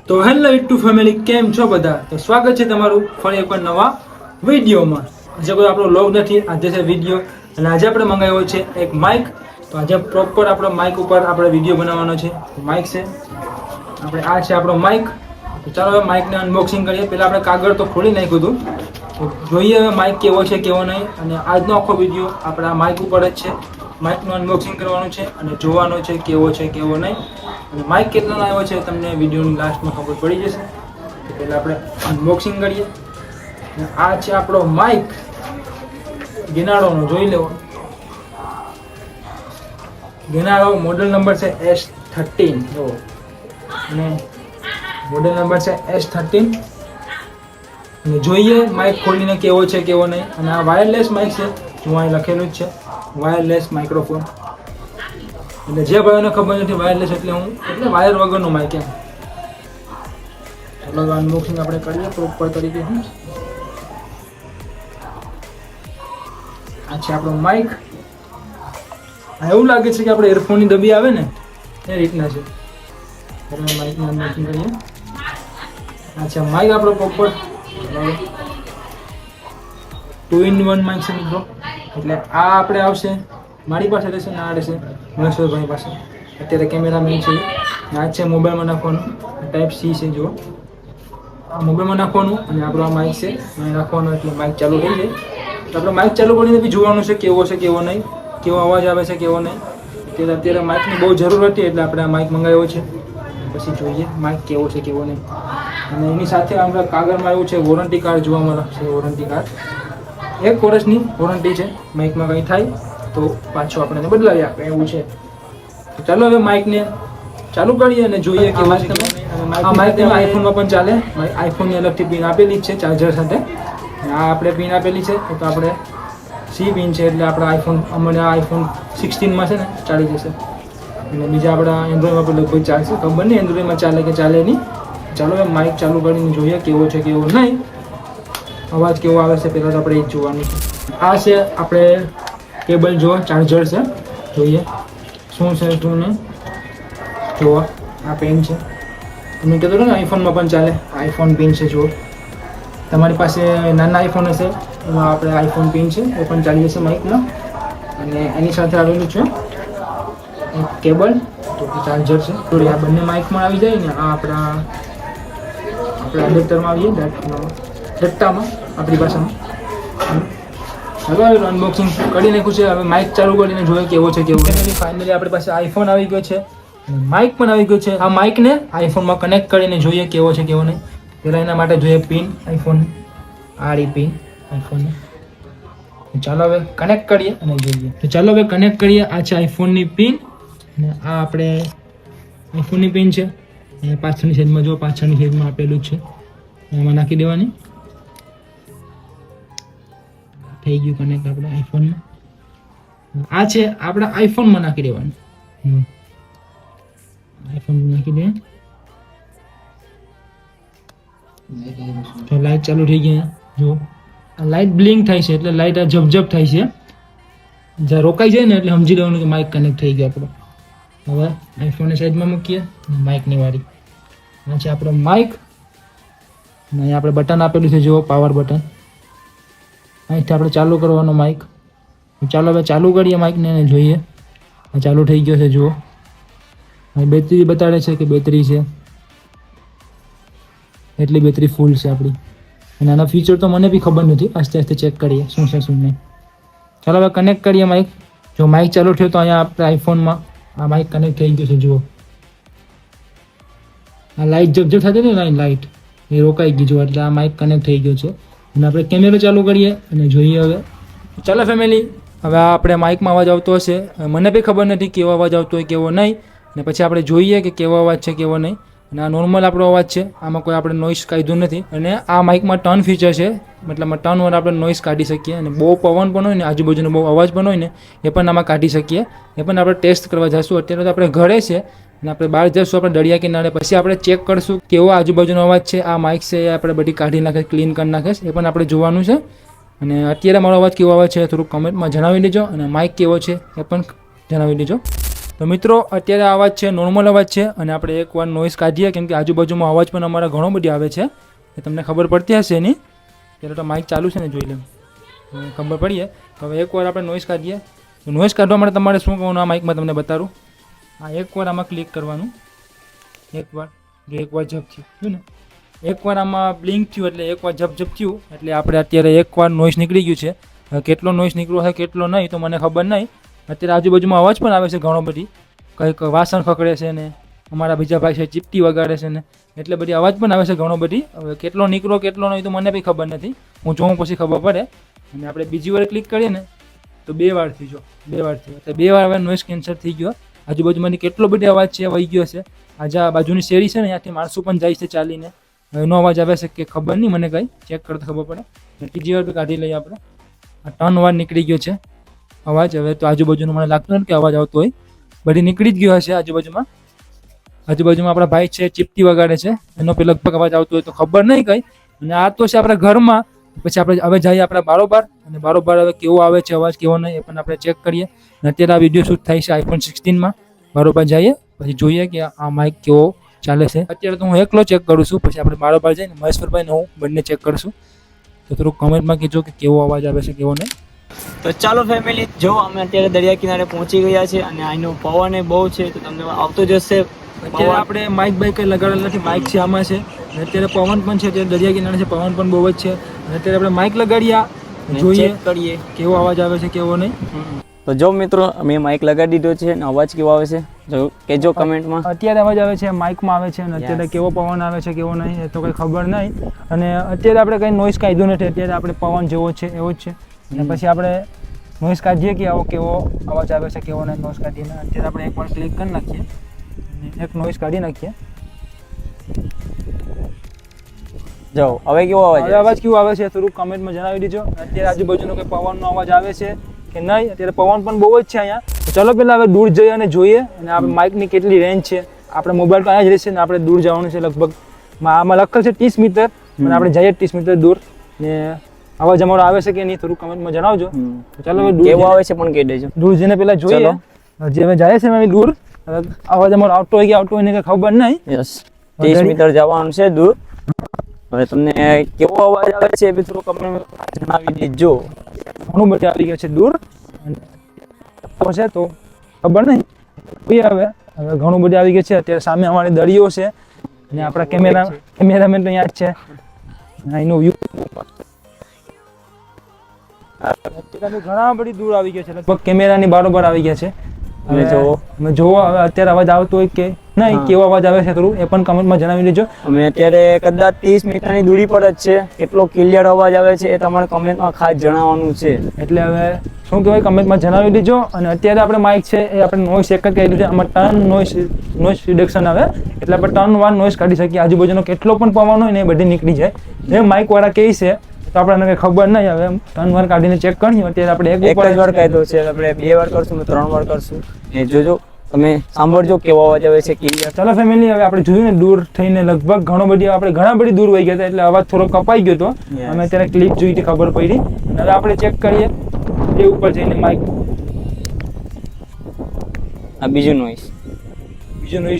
તો hello YouTube family, કેમ છો બધા? તો સ્વાગત છે તમારું ફરી એકવાર નવા વિડીયોમાં. આજે કોઈ આપણો વ્લોગ નથી, આજે છે વિડીયો. અને આજે આપણે મંગાવ્યો છે એક માઇક. તો આજે પ્રોપર આપણો માઇક ઉપર આપણે વિડીયો બનાવવાનો છે. માઇક છે આપણે, આ છે આપણો માઇક. તો ચાલો હવે માઇકને અનબોક્સિંગ કરીએ. પહેલાં આપણે કાગળ તો ખોલી નાખ્યું હતું, તો જોઈએ હવે માઇક કેવો છે કેવો નહીં. અને આજનો આખો વિડીયો આપણે આ માઇક ઉપર જ છે. માઇકનું અનબોક્સિંગ કરવાનું છે અને જોવાનો છે કેવો નહીં. અને માઇક કેટલાનો આવ્યો છે તમને વિડીયોની લાસ્ટમાં ખબર પડી જશે. તો પહેલાં આપણે અનબોક્સિંગ કરીએ. અને આ છે આપણો માઇક ગેનાડોનો, જોઈ લેવો. ગેનાડો મોડેલ નંબર છે S13. જો, અને મોડેલ નંબર છે S13. અને જોઈએ માઇક ખોલીને કેવો છે કેવો નહીં. અને આ વાયરલેસ માઇક છે, જો અહીં લખેલું જ છે વાયરલેસ માઇક્રોફોન. એટલે જે ભાઈઓને ખબર નથી વાયરલેસ એટલે વાયર વગરનું માઇક એમ. ચાલો અનબોક્સિંગ આપણે કરીએ પ્રોપર તરીકે. આ છે આપણો માઇક. એવું લાગે છે કે આપણે એરફોનની ડબ્બી આવે ને એ રીતના છે. માઇકનું અનબોક્સિંગ કરીએ. આ છે માઇક આપણો પ્રોપર 2-in-1 માઇક છે મિત્રો. એટલે આ આપણે આવશે મારી પાસે રહેશે ને આ રહેશે મહેશ્વરભાઈ પાસે. અત્યારે કેમેરામેન છે. આ છે મોબાઈલમાં નાખવાનું, ટાઈપ C છે. જો આ મોબાઈલમાં નાખવાનું અને આપણો આ માઇક છે અહીં નાખવાનું, એટલે માઇક ચાલુ થઈ જાય. તો આપણે માઇક ચાલુ કરીને બી જોવાનું છે કેવો નહીં, કેવો અવાજ આવે છે કેવો નહીં. અત્યારે માઇકની બહુ જરૂર હતી એટલે આપણે આ માઇક મંગાવ્યો છે. પછી જોઈએ માઇક કેવો છે કેવો નહીં. અને એની સાથે આપણે કાગળમાં એવું છે વોરંટી કાર્ડ જોવા મળે છે. વોરંટી કાર્ડ 1 વર્ષની વોરંટી છે. માઇકમાં કંઈ થાય તો પાછો આપણે બદલાવી આપે એવું છે. તો ચાલો હવે માઇકને ચાલુ કરીએ અને જોઈએ કે આ માઇક આઈફોનમાં પણ ચાલે. આઈફોનની અલગથી પિન આપેલી જ છે ચાર્જર સાથે. આ આપણે પિન આપેલી છે તો આપણે C પિન છે, એટલે આપણા આઈફોન 16માં છે ને ચાલી જશે. અને બીજા આપણા એન્ડ્રોઈડમાં પણ લગભગ ચાલશે. ખબર નહીં એન્ડ્રોઈડમાં ચાલે કે ચાલે નહીં. ચાલો હવે માઇક ચાલુ કરીને જોઈએ કેવો છે કેવો નહીં, અવાજ કેવો આવે છે. પહેલાં તો આપણે એ જ જોવાનું છે. આ છે આપણે કેબલ, જો ચાર્જર છે, જોઈએ શું છે શું નહીં. જુઓ આ પેન છે. તમે કીધું ને આઈફોનમાં પણ ચાલે, આઈફોન પિન છે. જુઓ તમારી પાસે નાના આઈફોન હશે એમાં આપણે આઈફોન પિન છે એ પણ ચાલી જશે માઇકમાં. અને એની સાથે આવેલું છે એક કેબલ, તો ચાર્જર છે. તો આ બંને માઇકમાં આવી જાય ને. આ આપણા એડેપ્ટરમાં આવીએ, ડટ્ટામાં આપણી ભાષામાં. હવે અનબોક્સિંગ કરી નાખ્યું છે. હવે માઇક ચાલુ કરીને જોઈએ કેવો છે કેવો નહીં. ફાઇનલી આપણી પાસે આઈફોન આવી ગયો છે, માઇક પણ આવી ગયો છે. આ માઇકને આઈફોનમાં કનેક્ટ કરીને જોઈએ કેવો છે કેવો નહીં. પહેલાં એના માટે જોઈએ પિન આઈફોન, આડી પિન આઈફોનની. ચાલો હવે કનેક્ટ કરીએ અને જોઈએ. તો ચાલો હવે કનેક્ટ કરીએ. આ છે આઈફોનની પિન અને આ આપણે આઈફોનની પિન છે. એ પાછળની સાઈડમાં જો, પાછળની સાઈડમાં આપેલું જ છે, એમાં નાખી દેવાની. થઈ ગયું કનેક્ટ આપણે આઈફોનમાં. આ છે આપણે આઈફોનમાં નાખી દેવાનું. આઈફોન નાખી દે. તો લાઈટ ચાલુ થઈ ગઈ. જો આ લાઈટ બ્લિંક થાય છે, એટલે લાઈટ આ ઝપઝપ થાય છે. જ્યાં રોકાઈ જાય ને એટલે સમજી લેવાનું કે માઇક કનેક્ટ થઈ ગયો આપણો. હવે આઈફોનની સાઈડમાં મૂકીએ, માઇકની વાળી. આ છે આપણો માઇક. અને અહીંયા આપણે બટન આપેલું છે, જુઓ પાવર બટન. અહીંથી આપણે ચાલુ કરવાનો માઇક. ચાલો હવે ચાલુ કરીએ માઇકને અને જોઈએ. આ ચાલુ થઈ ગયો છે. જુઓ અહીં બેટરી બતાડે છે કે બેટરી છે, એટલી બેટરી ફૂલ છે આપણી. અને આના ફીચર તો મને બી ખબર નથી, આસ્તે આસ્તે ચેક કરીએ શું છે શું નહીં. ચાલો હવે કનેક્ટ કરીએ માઇક. જો માઇક ચાલુ થયો તો અહીંયા આપણે આઈફોનમાં આ માઇક કનેક્ટ થઈ ગયું છે. જુઓ આ લાઇટ ઝપઝપ થતી ને લાઇટ એ રોકાઈ ગઈ. જો એટલે આ માઇક કનેક્ટ થઈ ગયો છે. અને આપણે કેમેરો ચાલુ કરીએ અને જોઈએ હવે. ચાલો ફેમિલી, હવે આપણે માઇકમાં અવાજ આવતો હશે. મને બી ખબર નથી કેવો અવાજ આવતો હોય કેવો નહીં. ને પછી આપણે જોઈએ કે કેવો અવાજ છે કેવો નહીં. અને આ નોર્મલ આપણો અવાજ છે, આમાં કોઈ આપણે નોઇસ કાઢ્યું નથી. અને આ માઇકમાં ટર્ન ફીચર છે, મતલબ ટર્ન વર આપણે નોઇસ કાઢી શકીએ. અને બહુ પવન પણ હોય ને, આજુબાજુનો બહુ અવાજ પણ હોય ને, એ પણ આમાં કાઢી શકીએ. એ પણ આપણે ટેસ્ટ કરવા જઈશું. અત્યારે તો આપણે ઘરે છે અને આપણે બહાર જઈશું આપણે દરિયા કિનારે, પછી આપણે ચેક કરશું કેવો આજુબાજુનો અવાજ છે. આ માઇક છે એ આપણે બધી કાઢી નાખે, ક્લીન કરી નાખે, એ પણ આપણે જોવાનું છે. અને અત્યારે મારો અવાજ કેવો આવે છે થોડુંક કમેન્ટમાં જણાવી દેજો. અને માઇક કેવો છે એ પણ જણાવી દેજો. તો મિત્રો અત્યારે અવાજ છે નોર્મલ અવાજ છે અને આપણે એકવાર નોઈઝ કાઢીએ કેમ કે આજુબાજુમાં અવાજ પણ અમારા ઘણો બધી આવે છે એ તમને ખબર પડતી હશે નહીં. ત્યારે તો માઇક ચાલુ છે ને જોઈ લેમ ખબર પડીએ. તો હવે એકવાર આપણે નોઈઝ કાઢીએ. તો નોઈઝ કાઢવા માટે તમારે શું કરવાનું આ માઇકમાં તમને બતાવું. હા એકવાર આમાં ક્લિક કરવાનું. એકવાર જપ થયું ને એકવાર આમાં બ્લિંક થયું એટલે એકવાર જપ થયું એટલે આપણે અત્યારે એકવાર નોઈઝ નીકળી ગયું છે. કેટલો નોઈઝ નીકળ્યો છે કેટલો નહીં તો મને ખબર નહીં. અત્યારે આજુબાજુમાં અવાજ પણ આવે છે ઘણો બધી, કંઈક વાસણ ખકડે છે ને અમારા બીજા ભાઈ છે ચીપટી વગાડે છે ને એટલે બધી અવાજ પણ આવે છે ઘણો બધી. હવે કેટલો નીકળો કેટલો નહીં તો મને બી ખબર નથી, હું જોઉં પછી ખબર પડે. અને આપણે બીજી વાર ક્લિક કરીએ ને તો 2 વાર થઈ ગયો, 2 વાર થયો એટલે 2 વાર હવે નોઈઝ કેન્સલ થઈ ગયો. આજુબાજુમાંથી કેટલો બધો અવાજ છે વહી ગયો છે. આજે આ બાજુની શેરી છે ને ત્યાંથી માણસો પણ જાય છે ચાલીને, એનો અવાજ આવે છે કે ખબર નહીં મને કંઈ, ચેક કરતા ખબર પડે. ત્રીજી વાર કાઢી લઈએ આપણે. આ 3 વાર નીકળી ગયો છે અવાજ. હવે તો આજુબાજુનું મને લાગતું નથી કે અવાજ આવતો હોય, બધી નીકળી જ ગયો હશે આજુબાજુમાં. આપણા ભાઈ છે ચીપટી વગાડે છે એનો પેલો લગભગ અવાજ આવતો હોય તો ખબર નહીં કંઈ. અને આ તો છે આપણા ઘરમાં. પછી આપણે હવે જઈએ આપણા બારોબાર અને બારોબાર હવે કેવો આવે છે અવાજ કેવો નહીં એ પણ આપણે ચેક કરીએ. અને અત્યારે આ વિડીયો શૂટ થાય છે આઈફોન 16માં. બારોબાર જઈએ પછી જોઈએ કે આ માઇક કેવો ચાલે છે. અત્યારે તો હું એકલો ચેક કરું છું, પછી આપણે બારોબાર જઈને મહેશ્વરભાઈ ને હું બંને ચેક કરશું. તો થોડુંક કમેન્ટમાં કહેજો કે કેવો અવાજ આવે છે કેવો નહીં. તો ચાલો ફેમિલી, જો અમે અત્યારે દરિયા કિનારે પહોંચી ગયા છે અને અહીંનો પવન બહુ છે તો તમને આવતો જશે. અત્યારે આપણે માઇક બાઇક કંઈ લગાડેલ નથી, માઇક છે આમાં છે. અને અત્યારે પવન પણ છે, અત્યારે દરિયા કિનારે છે, પવન પણ બહુ જ છે. અને અત્યારે આપણે માઇક લગાડ્યા જોઈએ કરીએ કેવો અવાજ આવે છે કેવો નહીં. તો જો મિત્રો અમે માઇક લગાડી દીધો છે અને અવાજ કેવો આવે છે જો કહેજો કમેન્ટમાં. અત્યારે અવાજ આવે છે માઇકમાં આવે છે અને અત્યારે કેવો પવન આવે છે કેવો નહીં એ તો કંઈ ખબર નહીં. અને અત્યારે આપણે કંઈ નોઈઝ કાઢ્યું નથી, અત્યારે આપણે પવન જેવો છે એવો જ છે. અને પછી આપણે નોઈઝ કાઢીએ કે આવો કેવો અવાજ આવે છે કેવો નહીં નોઈઝ કાઢીને. અત્યારે આપણે એકવાર ક્લિક કરી નાખીએ અને એક નોઈઝ કાઢી નાખીએ. જો હવે કેવો અવાજ કેવો આવે છે થોડુંક કમેન્ટમાં જણાવી દેજો. અત્યારે આજુબાજુનો કંઈ પવનનો અવાજ આવે છે કે નહીં. અત્યારે પવન પણ બહુ જ છે અહીંયા. ચલો પહેલાં હવે દૂર જઈએ અને જોઈએ અને આપણે માઇકની કેટલી રેન્જ છે. આપણે મોબાઈલ તો અહીંયા જ રહેશે ને આપણે દૂર જવાનું છે લગભગ. આમાં લખેલ છે 30 મીટર અને આપણે જઈએ 30 મીટર દૂર. ને અવાજ અમારો આવે છે કે નહીં થોડું કમેન્ટમાં જણાવજો. ચાલો હવે દૂર કેવો આવે છે પણ કહી દેજો. દૂર જઈને પહેલાં જોઈએ જે હવે જાય છે અમે દૂર. અવાજ અમારો આવતો હોય કે આવતો હોય ને કંઈ ખબર નહીં. યસ 30 મીટર જવાનું છે દૂર. હવે તમને કેવો અવાજ આવે છે એ બી થોડું કમેન્ટમાં જણાવી દેજો. ઘણું બધું આવી ગયું છે દૂર છે તો ખબર નહીં હવે ઘણું બધું આવી ગયું છે. અત્યારે સામે અમારી દરિયો છે અને આપણા કેમેરામેન તો અહીંયા જ છે. એનો વ્યૂ ઘણા બધી દૂર આવી ગયા છે, લગભગ કેમેરાની બારોબાર આવી ગયા છે. હવે જોવો હવે અત્યારે અવાજ આવતો હોય કે નહીં, કેવો અવાજ આવે છે થોડું એ પણ કમેન્ટમાં જણાવી દેજો. અમે અત્યારે કદાચ 30 મીટરની દૂરી પર જ છે, કેટલો ક્લિયર અવાજ આવે છે એ તમારે કમેન્ટમાં ખાસ જણાવવાનું છે. એટલે હવે શું કહેવાય કમેન્ટમાં જણાવી દેજો. અને અત્યારે આપણે માઇક છે એ આપણે નોઈસ એક જ કહેલું છે, આમાં ટર્ન નોઈસ રિડક્શન આવે એટલે આપણે ટર્ન 1 નોઈસ કાઢી શકીએ. આજુબાજુનો કેટલો પણ પવન હોય ને એ બધી નીકળી જાય. જે માઇક વાળા કહે છે તો આપણને કંઈ ખબર નહીં. હવે ટર્ન 1 કાઢીને ચેક કરીએ. અત્યારે આપણે એક વાર કાઢ્યો છે, આપણે 2 વાર કરશું, 3 વાર કરશું. એ જોજો તમે સાંભળજો કેવો અવાજ આવે છે ક્લિયર. ચાલો ફેમિલી, હવે આપણે જોયું ને દૂર થઈને લગભગ ઘણા બધી દૂર વહી ગયા હતા એટલે અવાજ થોડો કપાઈ ગયો હતો. અમે અત્યારે ક્લિપ જોઈ હતી ખબર પડી. અને હવે આપણે ચેક કરીએ એ ઉપર જઈને માઇક. આ બીજું નોઈસ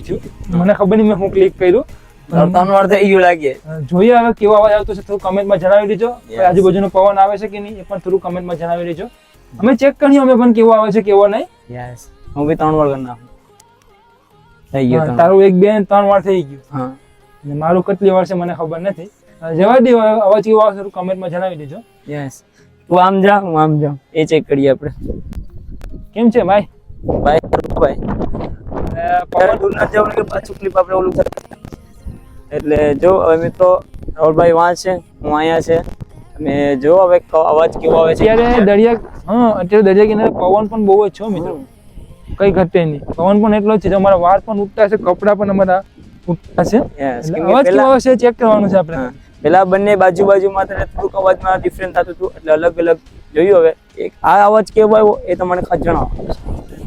થયું મને ખબર નહીં, મેં હું ક્લિક કર્યું 3 વાર થઈ ગયું લાગે. જોઈએ હવે કેવો અવાજ આવતો છે થોડું કમેન્ટમાં જણાવી દેજો. આજુબાજુનો પવન આવે છે કે નહીં એ પણ થોડું કમેન્ટમાં જણાવી દેજો. અમે ચેક કરીએ અમે પણ કેવો આવે છે કેવો નહીં. યસ હું બી 3 વાર કરી નાખું. થઈ ગયું તારું 1 2 3 વાર થઈ ગયું. હા અને મારું કેટલી વાર છે મને ખબર નથી. જવા દે અવાજ કેવો આવે છે કમેન્ટમાં જણાવી દેજો. યસ તું આમ જા હું આમ જાઉં એ ચેક કરીએ આપણે. કેમ છે ભાઈ? ભાઈ પવન દૂર ના જવું કે પાછું ક્લિપ આપણે ઓલું એટલે જો હવે મિત્રો રાહુલભાઈ વાં છે, હું અહીંયા છે. તમે જો હવે અવાજ કેવો આવે છે. અત્યારે દરિયા કિનારે પવન પણ બહુ જ છે મિત્રો, કઈ ઘટે નહીં. પવન પણ એટલો જ છે, અમારા વાળ પણ ઉઠતા છે, કપડા પણ અમારા ઉઠતા છે. અવાજ કેવો આવે છે ચેક કરવાનું છે આપણે. પેલા બંને બાજુમાં થોડુંક અવાજમાં ડિફરન્સ થતું હતું એટલે અલગ અલગ જોયું હવે આ અવાજ કેવો આવ્યો એ તમને ખાસ જણાવો.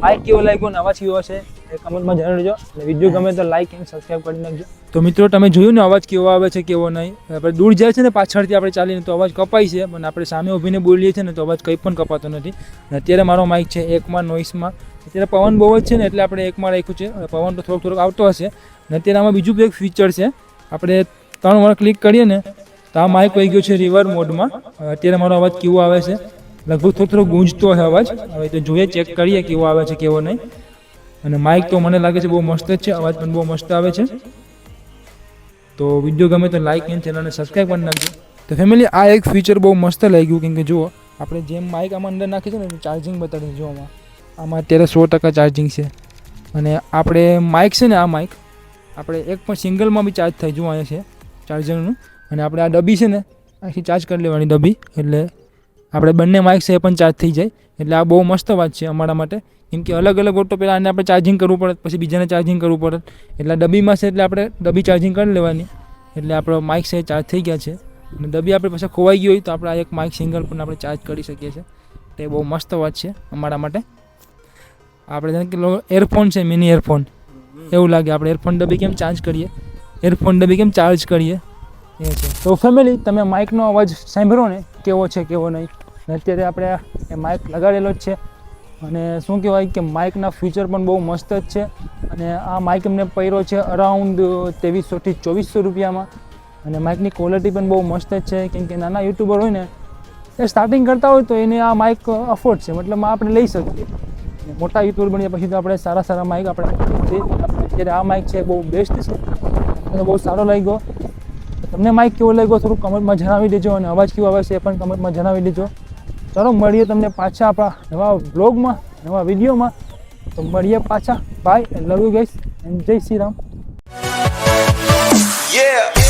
માઇક કેવો લાગ્યો ને અવાજ કેવો હશે એ કમેન્ટમાં જણાવજો. અને વિડીયો ગમે તો લાઈક અને સબસ્ક્રાઈબ કરી નાખજો. તો મિત્રો તમે જોયું ને અવાજ કેવો આવે છે કેવો નહીં. આપણે દૂર જાય છે ને પાછળથી આપણે ચાલીને તો અવાજ કપાય છે, પણ આપણે સામે ઊભીને બોલીએ છીએ ને તો અવાજ કંઈ પણ કપાતો નથી. અને અત્યારે મારો માઇક છે એકમાં નોઇસમાં. અત્યારે પવન બહુ જ છે ને એટલે આપણે એકમાં રાખ્યું છે. પવન તો થોડોક આવતો હશે. અને અત્યારે આમાં બીજું એક ફીચર છે, આપણે 3 વાર ક્લિક કરીએ ને તો આ માઇક વહી ગયો છે રિવર મોડમાં. અત્યારે મારો અવાજ કેવો આવે છે, લગભગ થોડો ગૂંજતો છે અવાજ. હવે તો જોઈએ ચેક કરીએ કેવો આવે છે કેવો નહીં. અને માઇક તો મને લાગે છે બહુ મસ્ત જ છે, અવાજ પણ બહુ મસ્ત આવે છે. તો વિડીયો ગમે તો લાઈક અને ચેનલને સબસ્ક્રાઈબ કરી નાખજો. તો ફેમિલી આ એક ફીચર બહુ મસ્ત લાગ્યું, કેમ કે જુઓ આપણે જેમ માઇક આમાં અંદર નાખીએ છીએ ને ચાર્જિંગ બતાડે જો આમાં અત્યારે 100% ચાર્જિંગ છે. અને આપણે માઇક છે ને આ માઇક આપણે એક પણ સિંગલમાં બી ચાર્જ થાય. જો અહીંયા છે ચાર્જરનું. અને આપણે આ ડબ્બી છે ને આખી ચાર્જ કરી લેવાની ડબ્બી, એટલે આપણે બંને માઇક છે એ પણ ચાર્જ થઈ જાય. એટલે આ બહુ મસ્ત વાત છે અમારા માટે, કેમ કે અલગ અલગ ઓટો પહેલાં આને આપણે ચાર્જિંગ કરવું પડે, પછી બીજાને ચાર્જિંગ કરવું પડે. એટલે ડબ્બીમાં છે એટલે આપણે ડબ્બી ચાર્જિંગ કરી લેવાની, એટલે આપણો માઇક છે ચાર્જ થઈ ગયા છે. અને ડબ્બી આપણે પછી ખોવાઈ ગઈ હોય તો આપણે આ એક માઇક સિંગલ પણ આપણે ચાર્જ કરી શકીએ છીએ. તો એ બહુ મસ્ત વાત છે અમારા માટે. આપણે જેમ કે એરફોન છે, મિની એરફોન એવું લાગે. આપણે એરફોન ડબ્બી કેમ ચાર્જ કરીએ, એરફોન ડબ્બી કેમ ચાર્જ કરીએ એ છે. તો ફેમિલી તમે માઇકનો અવાજ સાંભળો ને કેવો છે કેવો નહીં. અત્યારે આપણે એ માઇક લગાડેલો જ છે. અને શું કહેવાય કે માઇકના ફીચર પણ બહુ મસ્ત જ છે. અને આ માઇક એમને પડ્યો છે અરાઉન્ડ 2300 થી 2400 રૂપિયામાં. અને માઇકની ક્વોલિટી પણ બહુ મસ્ત જ છે, કેમ કે નાના યુટ્યુબર હોય ને એ સ્ટાર્ટિંગ કરતા હોય તો એને આ માઇક અફોર્ડ છે, મતલબ આપણે લઈ શકીએ. મોટા યુટ્યુબર બન્યા પછી તો આપણે સારા માઇક આપણે અત્યારે આ માઇક છે બહુ બેસ્ટ છે, મને બહુ સારો લાગ્યો. તમને માઇક કેવો લાગ્યો થોડું કમેન્ટમાં જણાવી દેજો. અને અવાજ કેવો આવે છે એ પણ કમેન્ટમાં જણાવી દેજો. ચાલો મળીએ તમને પાછા આપણા નવા વ્લોગમાં, નવા વિડીયોમાં. તો મળીએ પાછા. Bye, love you guys and જય શ્રી રામ. Yeah.